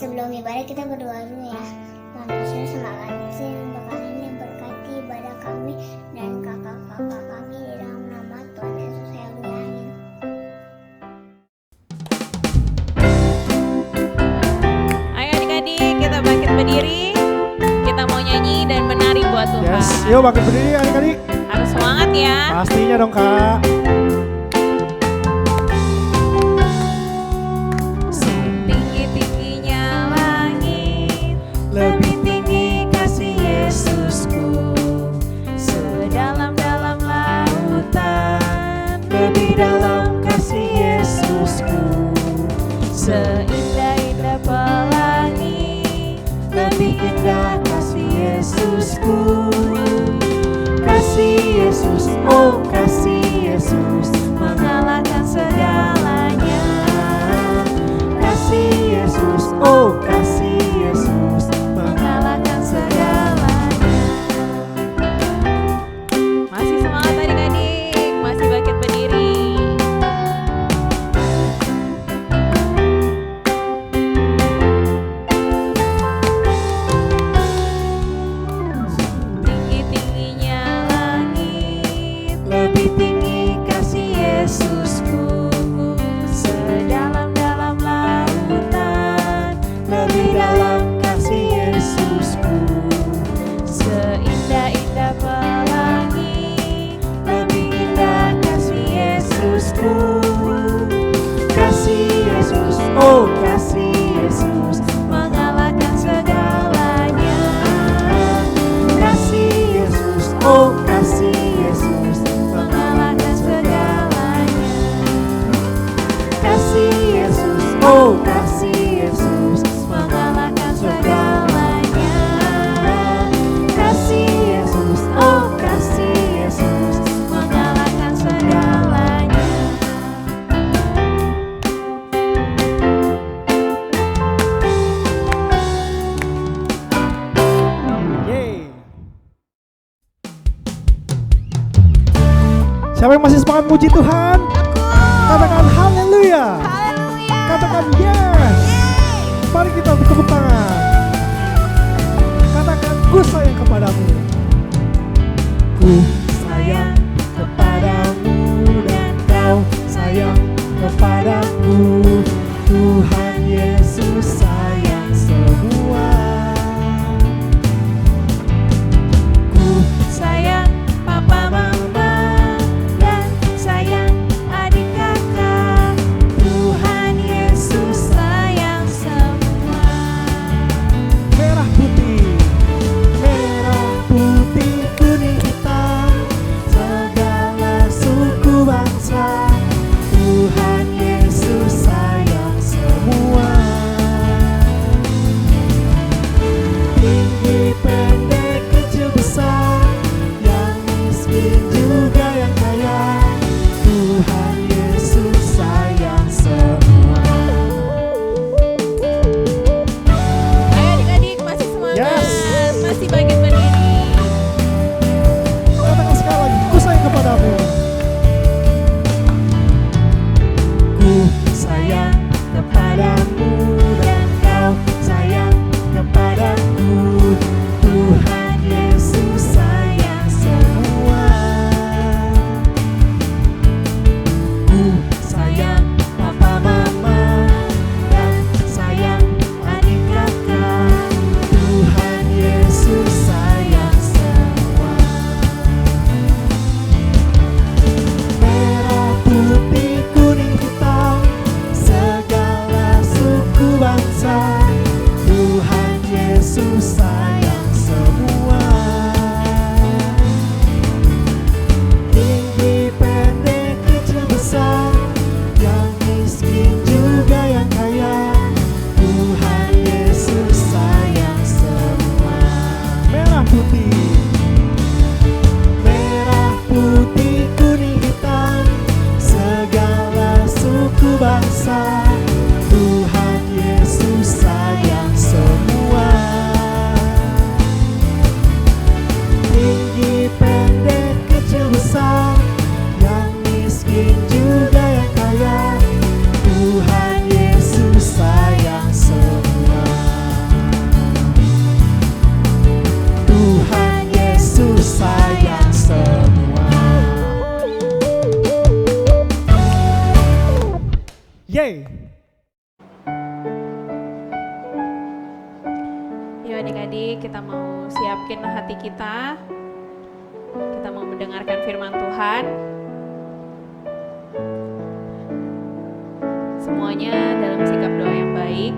Sebelum ibadah kita berdoa dulu ya. Tuhan Yesus, terima kasih untuk kali ini berkati ibadah kami dan kakak-kakak kami di dalam nama Tuhan Yesus saya berdoa. Ayo adik-adik, kita bangkit berdiri. Kita mau nyanyi dan menari buat Tuhan. Yes, yuk bangkit berdiri adik-adik. Harus semangat ya. Pastinya dong kak. Setinggi-tingginya langit, Lebih tinggi kasih Yesusku. Sedalam-dalam lautan, lebih dalam kasih Yesusku. seindah-indah pelangi, Lebih indah kasih Yesusku. Kasih Yesus, oh kasih Yesus, mengalahkan segalanya. kasih Yesus, oh kasih Yesus, Mengalahkan segalanya. Masih semangat adik-adik, masih bangkit berdiri. Tinggi-tingginya langit, lebih tinggi kasih Yesusku. Sedalam-dalam lautan, lebih dalam kasih Yesusku. seindah-indah pelangi, Lebih indah kasih Yesusku. Kasih Yesus, oh kasih Yesus, mengalahkan segalanya. kasih Yesus, oh kasih Yesus, Mengalahkan segalanya. kasih Yesus, oh kasih Yesus, Mengalahkan segalanya. kasih Yesus, oh kasih Yesus, Mengalahkan segalanya. yeay. Siapa yang masih semangat puji Tuhan? Katakan haleluya. Katakan yes. Mari kita bertepuk tangan. Katakan ku sayang kepadamu. Ku sayang kepadamu dan kau sayang kepadaku. Tuhan Yesus sayang semua. Ku Sayang papa mama dan sayang adik kakak. Tuhan Yesus sayang semua. merah putih kuning hitam. adik-adik, kita mau siapkin hati kita. Kita mau mendengarkan firman Tuhan. Semuanya dalam sikap doa yang baik.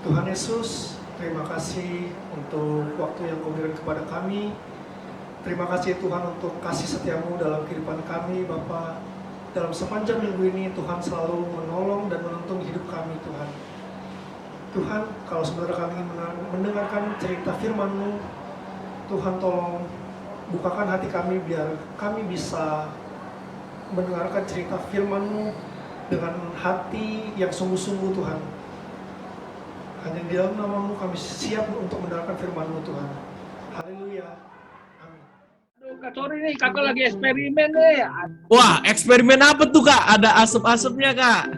Tuhan Yesus, terima kasih untuk waktu yang Kau berikan kepada kami. Terima kasih Tuhan untuk kasih setiamu dalam kehidupan kami, Bapa. Dalam sepanjang minggu ini Tuhan selalu menolong dan menuntun hidup kami, Tuhan. Tuhan, kalau sebenarnya kami ingin mendengarkan cerita firman-Mu, Tuhan tolong bukakan hati kami biar kami bisa mendengarkan cerita firman-Mu dengan hati yang sungguh-sungguh, Tuhan. Hanya di dalam nama-Mu kami siap untuk mendengarkan firman-Mu, Tuhan. Haleluya. Amin. Aduh, Kak, sorry nih, kakak lagi eksperimen nih. Wah, eksperimen apa tuh Kak? Ada asap-asapnya Kak?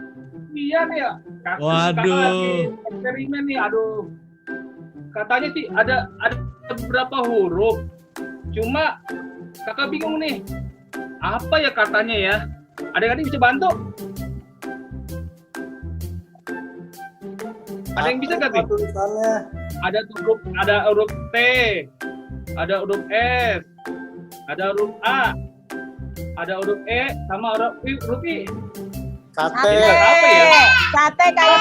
Iya nih ya. Waduh. Kakak lagi eksperimen nih, aduh. Katanya sih ada beberapa huruf. Cuma kakak bingung nih. Apa ya katanya ya? Adik-adik bisa bantu? Ada yang bisa nggak sih? Tulisannya. Ada huruf T, ada huruf S, ada huruf A, ada huruf E, sama huruf I. Sate. Ini apa ya? Sate kayak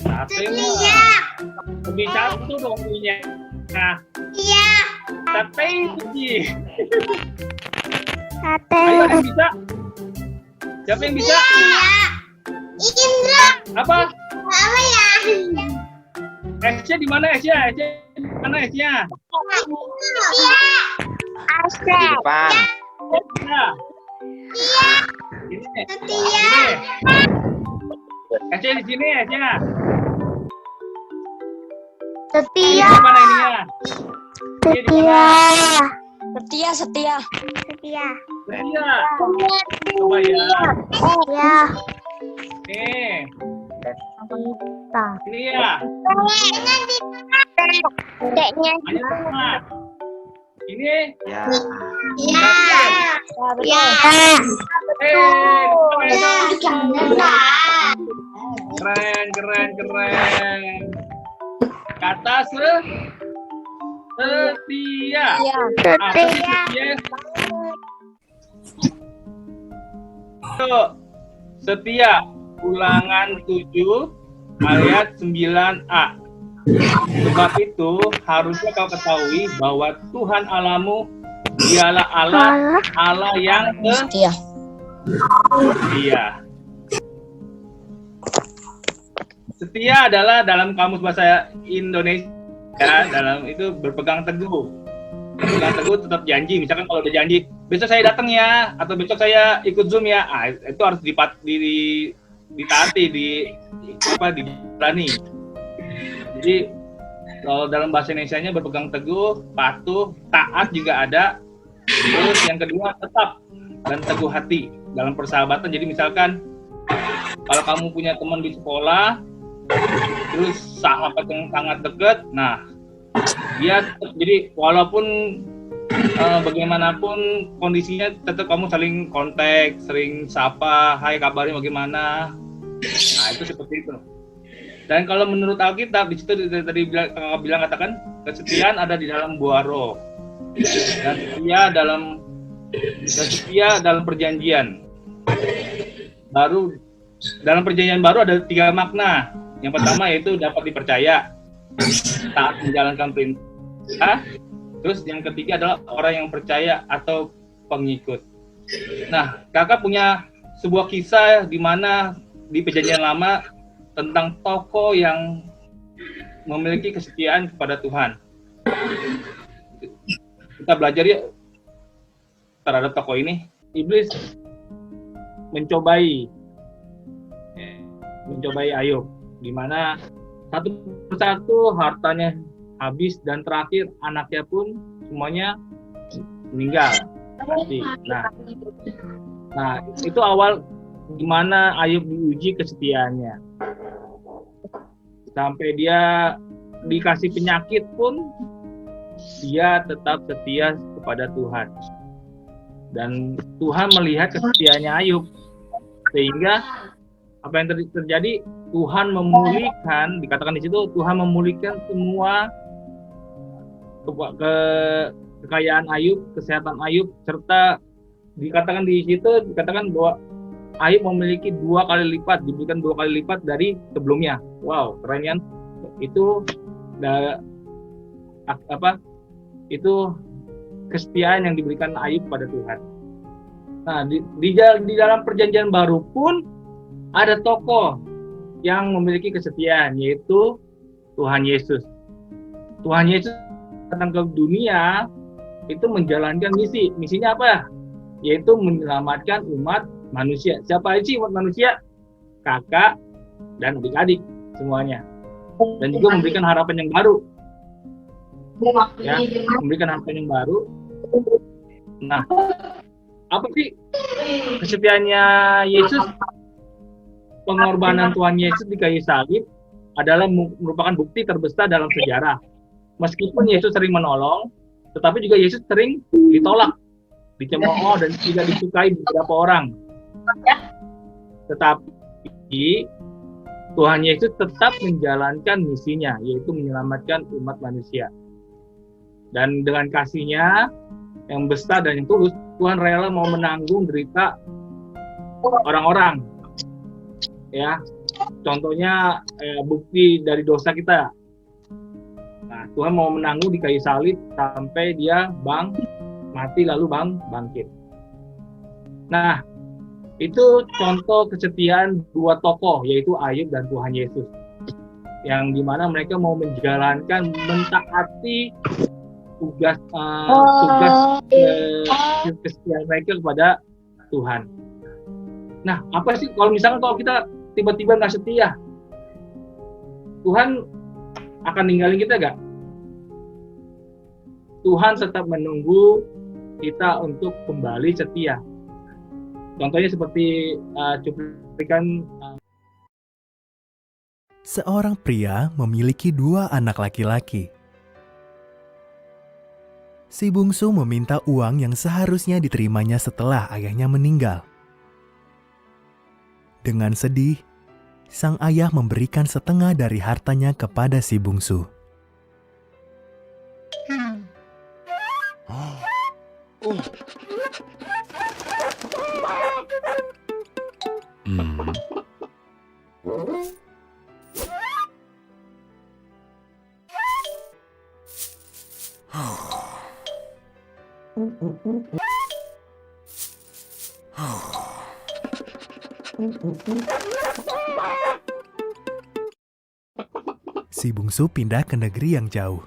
Sate mah. Lebih satu dong punya. Nah, Iya. sate itu sih. Sate. Ayo ada yang bisa? Siapa yang bisa? Iya. Indra. Apa? Apa ya? S-nya di mana S-nya? S-nya di mana S-nya? Iya. Asal. depan. Iya. Iya. Ini. Setia. Ini. S-nya di sini S-nya. Ini Setia. di mana ininya? Ini di mana? Setia. Setia. Iya. Coba ya. Setia. Nih. Kita. Ini ya. Deknya. Ayo sama. Ini. Ya. Iya. Iya. Keren. Kata Setia. Iya. Apa sih setia? Yuk, setia. Ulangan 7 ayat 9a. Sebab itu harusnya kau ketahui bahwa Tuhan Allahmu dialah Allah yang Setia. setia. Setia adalah dalam kamus bahasa Indonesia, dalam itu berpegang teguh. Berpegang teguh tetap janji. Misalkan kalau udah janji, besok saya datang ya, atau besok saya ikut Zoom ya, itu harus ditaati, dijalani. Jadi kalau dalam bahasa Indonesianya berpegang teguh, patuh, taat juga ada. Terus yang kedua tetap dan teguh hati dalam persahabatan. Jadi misalkan kalau kamu punya teman di sekolah, terus sahabat yang sangat dekat, nah dia tetap, jadi walaupun bagaimanapun kondisinya tetap kamu saling kontak, sering sapa, hai kabarnya bagaimana. Nah itu seperti itu. Dan kalau menurut Alkitab, di situ tadi bilang katakan kesetiaan ada di dalam buah roh. Dan setia dalam perjanjian. Baru dalam perjanjian baru ada 3 makna. Yang pertama yaitu dapat dipercaya, taat menjalankan perintah. Terus yang ketiga adalah orang yang percaya atau pengikut. Nah, kakak punya sebuah kisah di mana di perjanjian lama tentang tokoh yang memiliki kesetiaan kepada Tuhan. Kita belajar ya terhadap tokoh ini. Iblis mencobai Ayub, di mana satu persatu hartanya habis dan terakhir anaknya pun semuanya meninggal. Nah itu awal gimana Ayub diuji kesetiaannya. Sampai dia dikasih penyakit pun dia tetap setia kepada Tuhan. Dan Tuhan melihat kesetiaannya Ayub. Sehingga apa yang terjadi, Tuhan memulihkan, dikatakan di situ Tuhan memulihkan semua kekayaan Ayub, kesehatan Ayub, serta dikatakan di situ dikatakan bahwa Ayub memiliki 2 kali lipat, diberikan 2 kali lipat dari sebelumnya. Wow, keren kan? Itu itu kesetiaan yang diberikan Ayub pada Tuhan. Nah, di dalam perjanjian baru pun ada tokoh yang memiliki kesetiaan, yaitu Tuhan Yesus. Tuhan Yesus datang ke dunia itu menjalankan misi. Misinya apa? Yaitu menyelamatkan umat manusia. Siapa aja sih umat manusia? Kakak dan adik-adik semuanya. Dan juga memberikan harapan yang baru. Ya, memberikan harapan yang baru. Nah, apa sih kesetiaannya Yesus? Pengorbanan Tuhan Yesus di kayu salib adalah merupakan bukti terbesar dalam sejarah. Meskipun Yesus sering menolong, tetapi juga Yesus sering ditolak, dicemooh dan tidak disukai beberapa orang. Tetapi Tuhan Yesus tetap menjalankan misinya, yaitu menyelamatkan umat manusia. Dan dengan kasih-Nya yang besar dan yang tulus, Tuhan rela mau menanggung derita orang-orang. Ya, contohnya bukti dari dosa kita. Nah, Tuhan mau menanggung di kayu salib sampai dia mati lalu bangkit. Nah, itu contoh kesetiaan 2 tokoh, yaitu Ayub dan Tuhan Yesus, yang dimana mereka mau menjalankan, mentaati tugas kesetiaan mereka kepada Tuhan. Nah, apa sih kalau misalkan kalau kita tiba-tiba nggak setia, Tuhan akan ninggalin kita nggak? Tuhan tetap menunggu kita untuk kembali setia. Contohnya seperti cuplikan. Seorang pria memiliki 2 anak laki-laki. Si bungsu meminta uang yang seharusnya diterimanya setelah ayahnya meninggal. Dengan sedih, sang ayah memberikan setengah dari hartanya kepada si bungsu. Si bungsu pindah ke negeri yang jauh.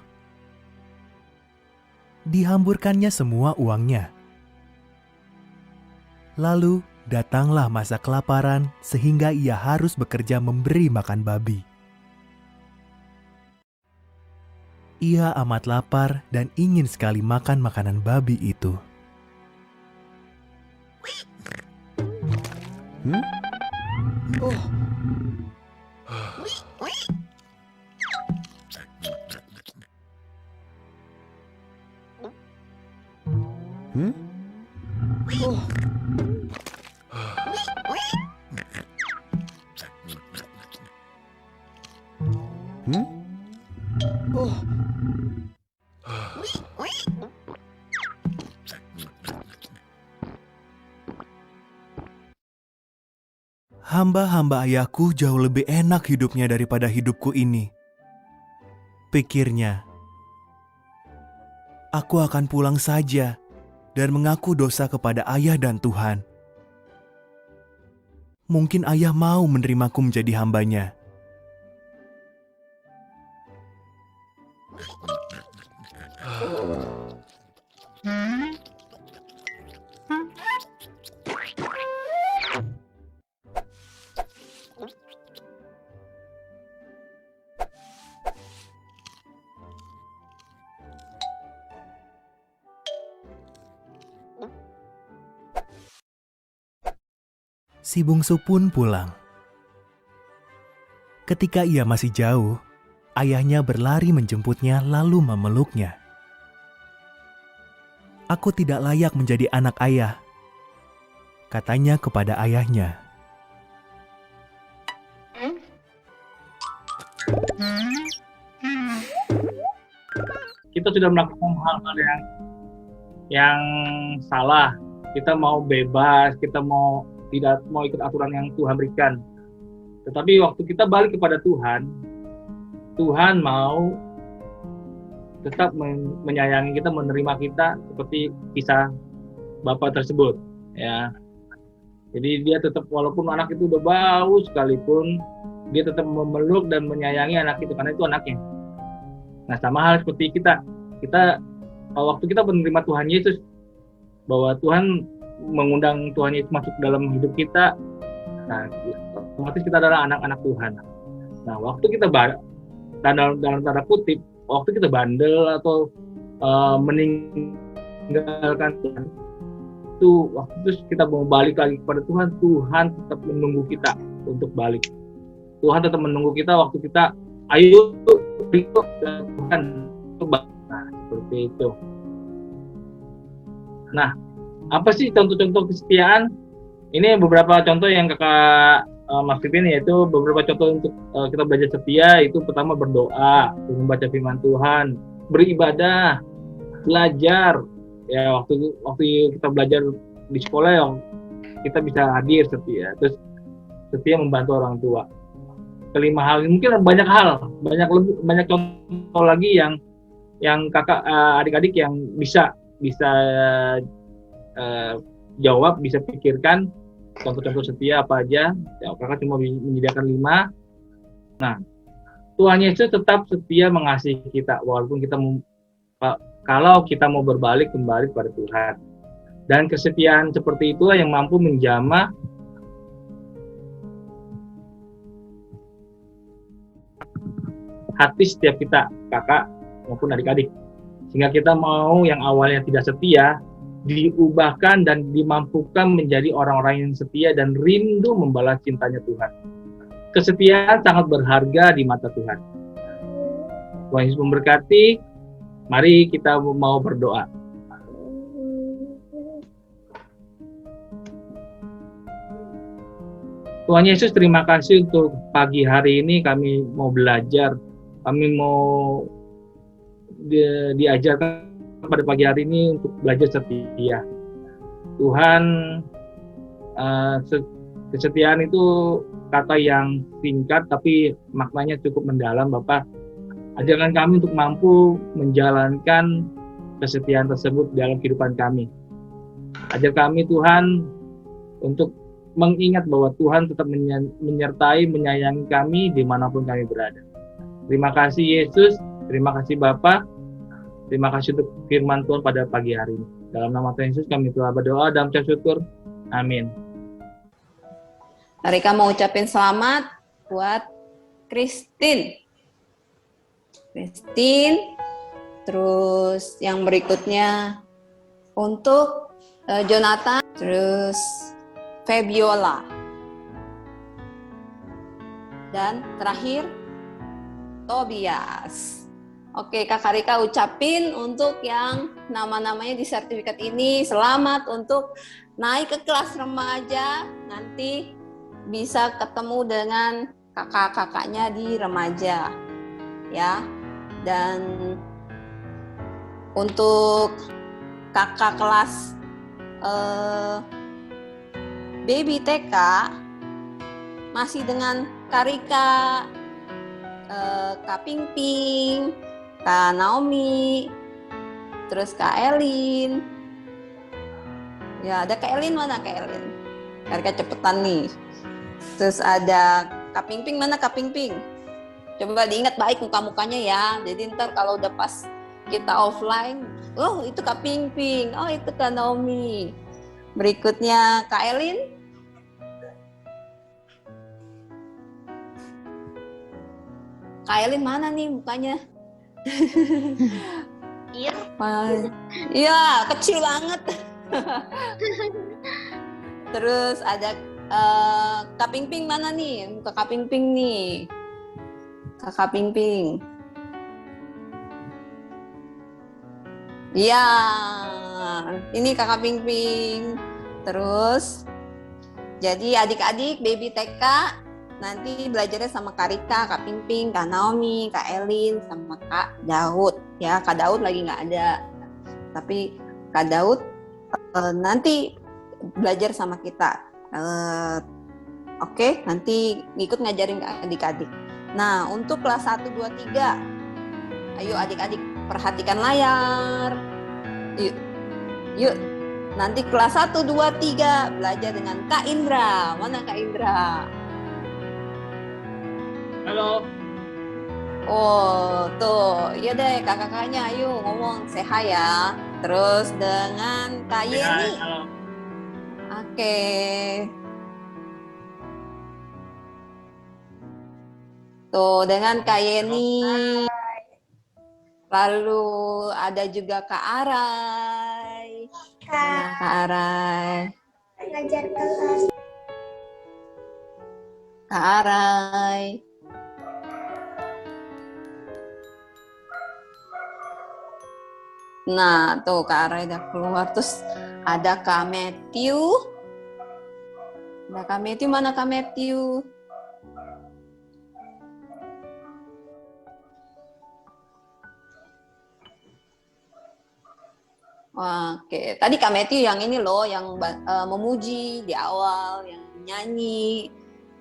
Dihamburkannya semua uangnya. Lalu datanglah masa kelaparan sehingga ia harus bekerja memberi makan babi. Ia amat lapar dan ingin sekali makan makanan babi itu. Hamba-hamba ayahku jauh lebih enak hidupnya daripada hidupku ini. Pikirnya, aku akan pulang saja dan mengaku dosa kepada ayah dan Tuhan. Mungkin ayah mau menerimaku menjadi hambanya. Si bungsu pun pulang. Ketika ia masih jauh, ayahnya berlari menjemputnya lalu memeluknya. "Aku tidak layak menjadi anak ayah," katanya kepada ayahnya. Kita sudah melakukan hal-hal yang salah. Kita mau bebas, kita tidak mau ikut aturan yang Tuhan berikan. Tetapi waktu kita balik kepada Tuhan, Tuhan mau tetap menyayangi kita, menerima kita seperti kisah Bapak tersebut, ya. Jadi dia tetap, walaupun anak itu udah bau sekalipun, dia tetap memeluk dan menyayangi anak itu karena itu anaknya. Nah, sama hal seperti kita waktu kita menerima Tuhan Yesus, bahwa Tuhan mengundang Tuhan Yesus masuk dalam hidup kita, nah otomatis kita adalah anak-anak Tuhan. Nah, waktu kita dalam tanda kutip, waktu kita bandel atau meninggalkan Tuhan, itu waktu itu kita mau balik lagi kepada Tuhan, Tuhan tetap menunggu kita untuk balik. Tuhan tetap menunggu kita waktu kita ayo ikut Tuhan untuk balik. Nah, seperti itu. Nah, apa sih contoh-contoh kesetiaan? Ini beberapa contoh yang kakak maksudin, yaitu beberapa contoh untuk kita belajar setia. Itu pertama berdoa, membaca firman Tuhan, beribadah, belajar. Ya, waktu kita belajar di sekolah yang kita bisa hadir setia. Terus setia membantu orang tua. Kelima hal, mungkin banyak contoh lagi yang kakak adik-adik yang bisa jawab, bisa pikirkan contoh-contoh setia apa aja. Ya, kakak cuma menyediakan 5. Nah, Tuhan Yesus tetap setia mengasihi kita walaupun kalau kita mau berbalik kembali pada Tuhan. Dan kesetiaan seperti itulah yang mampu menjamah hati setiap kita, kakak maupun adik-adik, sehingga kita mau yang awalnya tidak setia diubahkan dan dimampukan menjadi orang-orang yang setia dan rindu membalas cintanya Tuhan. Kesetiaan sangat berharga di mata Tuhan. Tuhan Yesus memberkati. Mari kita mau berdoa. Tuhan Yesus, terima kasih untuk pagi hari ini kami mau belajar. Kami mau diajarkan pada pagi hari ini untuk belajar setia. Tuhan, kesetiaan itu kata yang singkat tapi maknanya cukup mendalam. Bapak, ajarkan kami untuk mampu menjalankan kesetiaan tersebut dalam kehidupan kami. Ajar kami Tuhan untuk mengingat bahwa Tuhan tetap menyertai, menyayangi kami dimanapun kami berada. Terima kasih Yesus, terima kasih Bapa, terima kasih untuk firman Tuhan pada pagi hari ini. Dalam nama Tuhan Yesus kami telah berdoa dan mengucap syukur. Amin. Rika mau ucapin selamat buat Christine. Terus yang berikutnya untuk Jonathan, terus Fabiola. Dan terakhir Tobias. Oke, Kakak Rika ucapin untuk yang nama-namanya di sertifikat ini selamat untuk naik ke kelas remaja, nanti bisa ketemu dengan kakak-kakaknya di remaja. Ya. Dan untuk kakak kelas baby TK masih dengan Kak Rika, Kak Pingping, Kak Naomi, terus Kak Elin. Ya, ada Kak Elin, mana Kak Elin? Kak Rika cepetan nih. Terus ada Kak Pingping, mana Kak Pingping? Coba diingat baik muka-mukanya ya. Jadi ntar kalau udah pas kita offline, oh itu Kak Pingping, oh itu Kak Naomi. Berikutnya Kak Elin. Kak Elin mana nih mukanya? Iya. Iya, kecil banget. Terus ada Kak Pingping mana nih? Muka Kak Pingping nih. Kakak Pingping. Iya, ini Kakak Pingping. Terus, jadi adik-adik baby TK nanti belajarnya sama Kak Rika, Kak Pingping, Kak Naomi, Kak Elin, sama Kak Daud. Ya, Kak Daud lagi nggak ada. Tapi Kak Daud nanti belajar sama kita. Oke, nanti ikut ngajarin ke adik-adik. Nah, untuk kelas 1, 2, 3, ayo adik-adik perhatikan layar. Yuk. Nanti kelas 1, 2, 3 belajar dengan Kak Indra. Mana Kak Indra? Halo. Oh, tuh. Iya deh, kakak-kakaknya ayo ngomong, say hi ya. Terus dengan Kak Yeni. Halo. Oke. Tuh, dengan Kak Yeni. Lalu ada juga Kak Arai. Nah, Kak Arai. Ngajar kelas. Kak Arai. Nah, tuh Kak Arai udah keluar. Terus ada Kak Matthew. Ada Kak Matthew, mana Kak Matthew? Oke, tadi Kak Matthew yang ini loh, yang memuji di awal, yang nyanyi,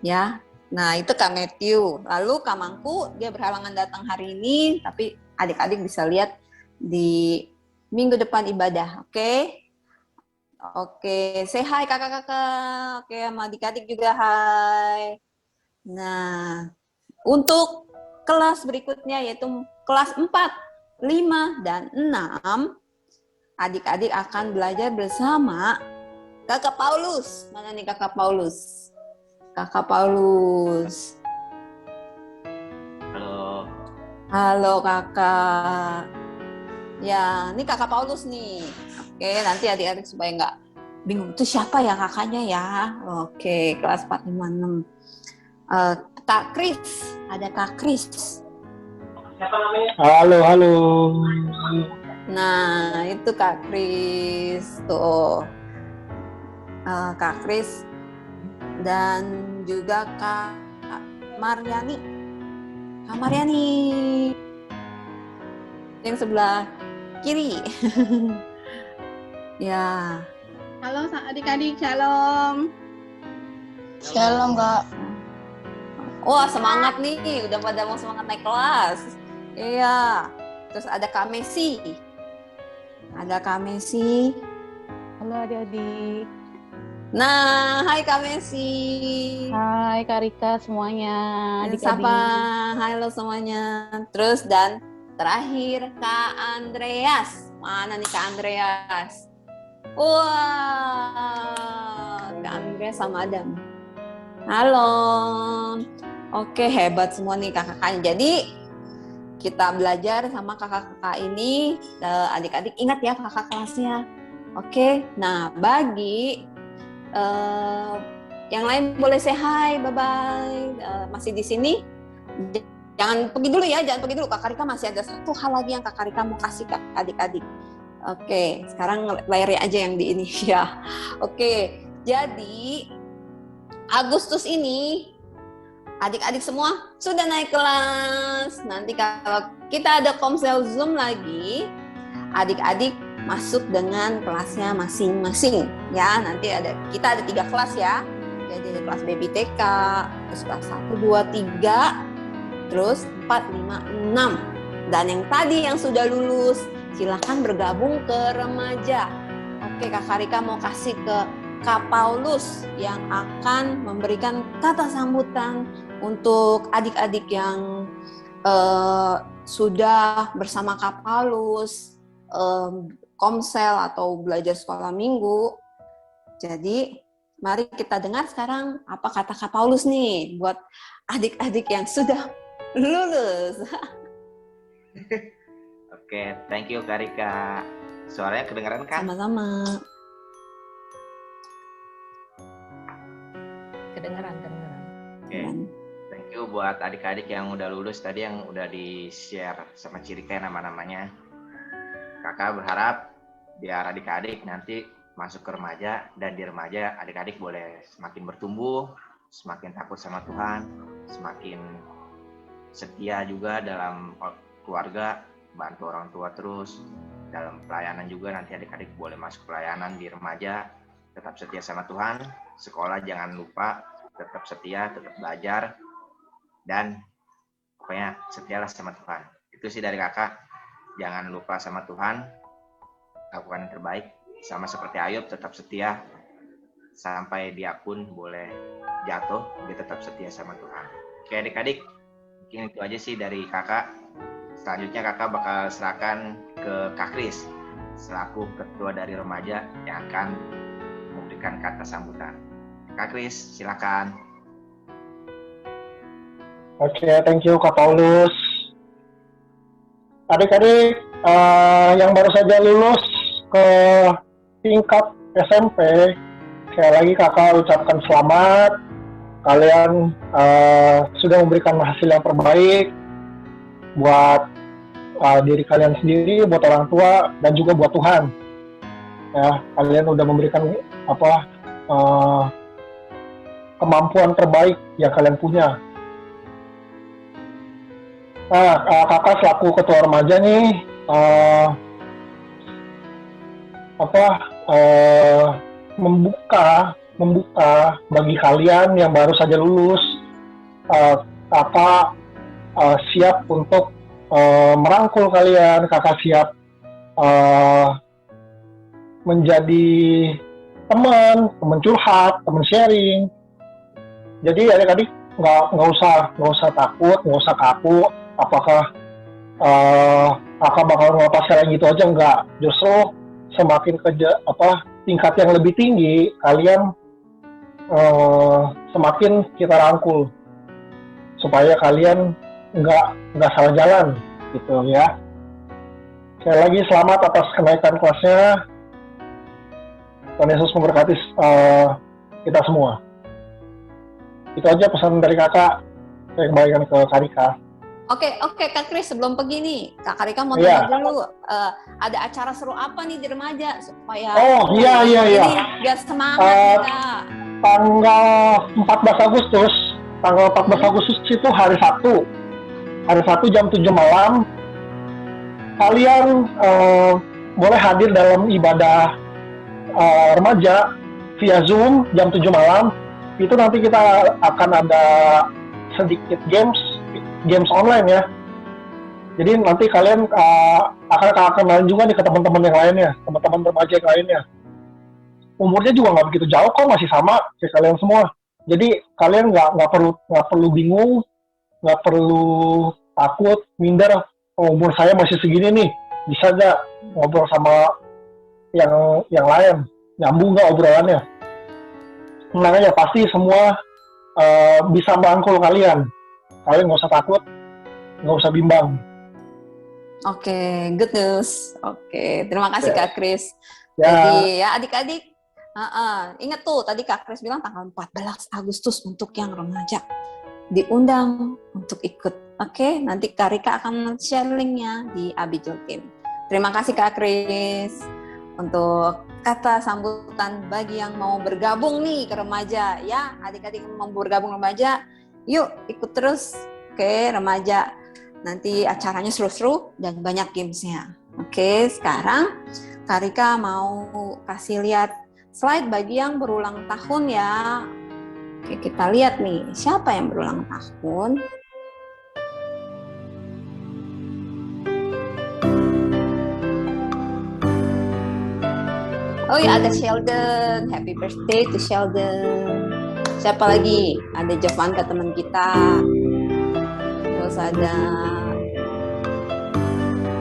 ya. Nah, itu Kak Matthew. Lalu Kak Mangku, dia berhalangan datang hari ini, tapi adik-adik bisa lihat di minggu depan ibadah, oke? Oke, say hi kakak-kakak. Oke, sama adik-adik juga hai. Nah, untuk kelas berikutnya yaitu kelas 4, 5, dan 6, adik-adik akan belajar bersama Kakak Paulus. Mana nih Kakak Paulus? Kakak Paulus. Halo. Halo Kakak. Ya, ini Kakak Paulus nih. Oke, nanti adik-adik supaya nggak bingung, itu siapa ya kakaknya ya? Oke, kelas 4, 5, 6. Kak Kris, ada Kak Kris. Siapa namanya? Halo. Nah, itu Kak Kris tuh. Kak Kris dan juga Kak Maryani. Kak Maryani yang sebelah kiri. Ya. Halo adik-adik, shalom. Shalom Kak. Wah, semangat nih, udah pada mau semangat naik kelas. Iya. Terus ada Kak Messi. Ada Kak Messi. Halo adik-adik. Nah, hai Kak Messi. Hai Kak Rika semuanya, adik-adik. Sapa, halo semuanya. Terus dan terakhir Kak Andreas. Mana nih Kak Andreas? Wah, Kak Andreas sama Adam. Halo. Oke, hebat semua nih kakak-kakaknya. Jadi kita belajar sama kakak-kakak ini, adik-adik ingat ya kakak kelasnya. Oke, nah bagi yang lain boleh say hi, bye-bye. Masih di sini? Jangan pergi dulu ya, jangan pergi dulu. Kak Rika masih ada satu hal lagi yang Kak Rika mau kasih ke adik-adik. Oke, sekarang layarnya aja yang di ini ya. Oke, jadi Agustus ini adik-adik semua sudah naik kelas. Nanti kalau kita ada komsel Zoom lagi, adik-adik masuk dengan kelasnya masing-masing ya. Nanti kita ada 3 kelas ya. Jadi ada kelas baby TK, terus kelas 1, 2, 3, terus 4, 5, 6. Dan yang tadi yang sudah lulus, silakan bergabung ke remaja. Oke, Kak Rika mau kasih ke Kak Paulus yang akan memberikan kata sambutan untuk adik-adik yang sudah bersama Kak Paulus, komsel atau belajar sekolah minggu. Jadi mari kita dengar sekarang apa kata Kak Paulus nih buat adik-adik yang sudah lulus. Oke, thank you Kak Rika. Suaranya kedengaran kan? Sama-sama. Kedengeran. Oke, thank you buat adik-adik yang udah lulus tadi, yang udah di-share sama Cirika nama-namanya. Kakak berharap biar adik-adik nanti masuk ke remaja, dan di remaja adik-adik boleh semakin bertumbuh, semakin takut sama Tuhan, semakin setia juga dalam keluarga, bantu orang tua terus. Dalam pelayanan juga nanti adik-adik boleh masuk pelayanan di remaja, tetap setia sama Tuhan. Sekolah jangan lupa, tetap setia, tetap belajar, dan pokoknya setialah sama Tuhan. Itu sih dari kakak. Jangan lupa sama Tuhan, lakukan yang terbaik. Sama seperti Ayub, tetap setia sampai dia pun boleh jatuh, dia tetap setia sama Tuhan. Oke adik-adik, mungkin itu aja sih dari kakak. Selanjutnya kakak bakal serahkan ke Kak Kris selaku ketua dari remaja yang akan memberikan kata sambutan. Kak Kris, silakan. Oke, thank you Kak Paulus. Adik-adik yang baru saja lulus ke tingkat SMP, sekali lagi kakak ucapkan selamat. Kalian sudah memberikan hasil yang terbaik buat diri kalian sendiri, buat orang tua, dan juga buat Tuhan. Ya, kalian udah memberikan kemampuan terbaik yang kalian punya. Nah, kakak selaku ketua remaja nih, membuka bagi kalian yang baru saja lulus. Kakak siap untuk merangkul kalian. Kakak siap menjadi teman curhat, teman sharing. Jadi adik-adik nggak usah takut, nggak usah kaku. Apakah kakak bakal ngelepas kalian gitu aja? Enggak. Justru semakin tingkat yang lebih tinggi, kalian semakin kita rangkul supaya kalian nggak salah jalan gitu ya. Sekali lagi selamat atas kenaikan kelasnya. Tuhan Yesus memberkati kita semua. Itu aja pesan dari kakak. Saya kembalikan ke Kak Rika. Oke, Kak Kris, sebelum pergi nih, Kak Rika mau tanya dulu, ada acara seru apa nih di remaja supaya iya. biar semangat Kak. Tanggal 14 Agustus itu hari Sabtu jam 7 malam kalian boleh hadir dalam ibadah remaja via Zoom jam 7 malam. Itu nanti kita akan ada sedikit games online ya. Jadi nanti kalian akan kenalin juga nih ke teman-teman yang lainnya, teman-teman remaja yang lainnya. Umurnya juga nggak begitu jauh kok, masih sama kayak kalian semua. Jadi kalian nggak perlu bingung, nggak perlu takut, minder. Oh, umur saya masih segini nih, bisa nggak ngobrol sama yang lain, nyambung nggak obrolannya? Tenang aja, pasti semua bisa merangkul kalian. Kalian nggak usah takut, nggak usah bimbang. Oke, good news. Oke, terima kasih Kak Kris. Ya. Jadi ya adik-adik, ingat tuh tadi Kak Kris bilang tanggal 14 Agustus untuk yang remaja. Diundang untuk ikut. Oke, nanti Kak Rika akan share linknya di Abijol Team. Terima kasih Kak Kris untuk kata sambutan bagi yang mau bergabung nih ke remaja. Ya, adik-adik mau bergabung remaja, yuk ikut terus ke remaja. Nanti acaranya seru-seru dan banyak gamesnya. Oke, sekarang Kak Rika mau kasih lihat slide bagi yang berulang tahun ya. Oke, kita lihat nih, siapa yang berulang tahun? Oh ya, ada Sheldon. Happy birthday to Sheldon. Siapa lagi? Ada Jovanka teman kita. Terus ada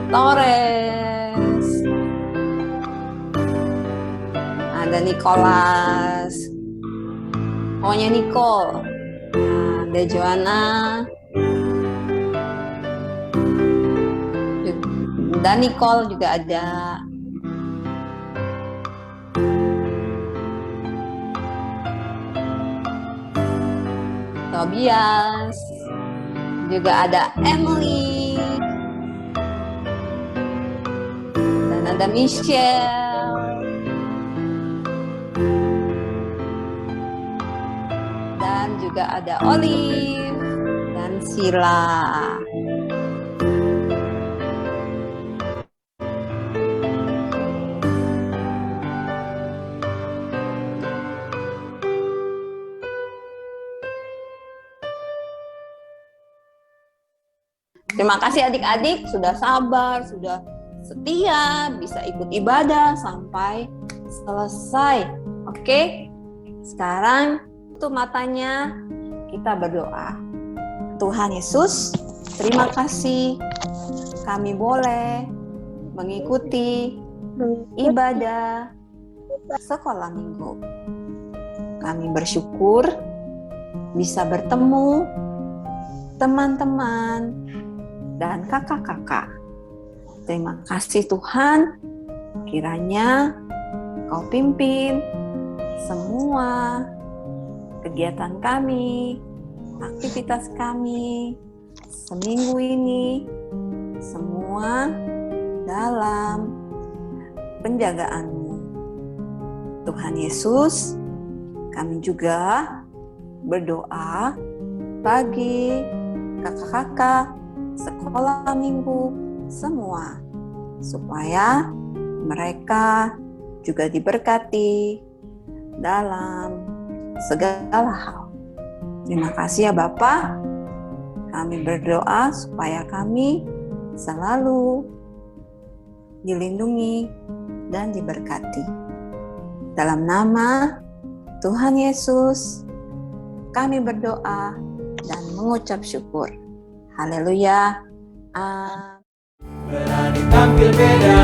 Torres. Ada Nicholas. Pokoknya Nicole. Ada Joanna. Dan Nicole juga ada. Tobias. Juga ada Emily. Dan ada Michelle. Dan juga ada Olive dan Sila. Terima kasih adik-adik sudah sabar, sudah setia, bisa ikut ibadah sampai selesai. Oke, sekarang tutup matanya, kita berdoa. Tuhan Yesus, terima kasih kami boleh mengikuti ibadah sekolah minggu. Kami bersyukur bisa bertemu teman-teman dan kakak-kakak. Terima kasih Tuhan, kiranya Kau pimpin semua kegiatan kami, aktivitas kami seminggu ini, semua dalam penjagaan-Mu. Tuhan Yesus, kami juga berdoa bagi kakak-kakak sekolah minggu semua, supaya mereka juga diberkati dalam segala hal. Terima kasih ya Bapa. Kami berdoa supaya kami selalu dilindungi dan diberkati. Dalam nama Tuhan Yesus, kami berdoa dan mengucap syukur. Haleluya. Berani tampil beda.